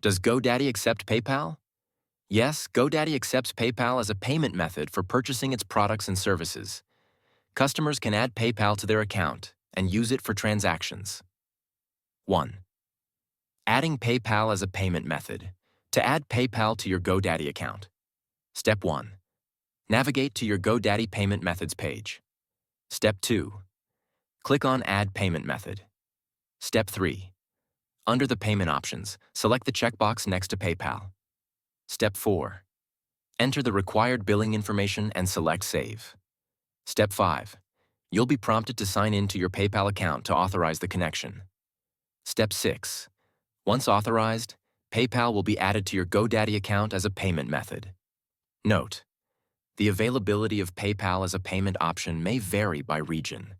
Does GoDaddy accept PayPal? Yes, GoDaddy accepts PayPal as a payment method for purchasing its products and services. Customers can add PayPal to their account and use it for transactions. 1. Adding PayPal as a payment method. To add PayPal to your GoDaddy account. Step 1. Navigate to your GoDaddy Payment Methods page. Step 2. Click on Add Payment Method. Step 3. Under the payment options, select the checkbox next to PayPal. Step 4. Enter the required billing information and select Save. Step 5. You'll be prompted to sign in to your PayPal account to authorize the connection. Step 6. Once authorized, PayPal will be added to your GoDaddy account as a payment method. Note: the availability of PayPal as a payment option may vary by region.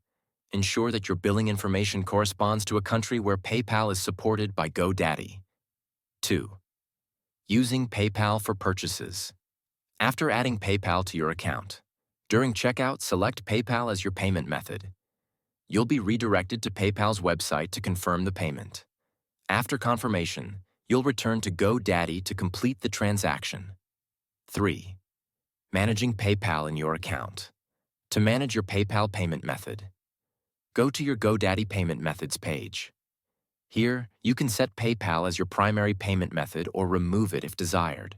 Ensure that your billing information corresponds to a country where PayPal is supported by GoDaddy. 2. Using PayPal for purchases. After adding PayPal to your account, during checkout, select PayPal as your payment method. You'll be redirected to PayPal's website to confirm the payment. After confirmation, you'll return to GoDaddy to complete the transaction. 3. Managing PayPal in your account. To manage your PayPal payment method, go to your GoDaddy Payment Methods page. Here, you can set PayPal as your primary payment method or remove it if desired.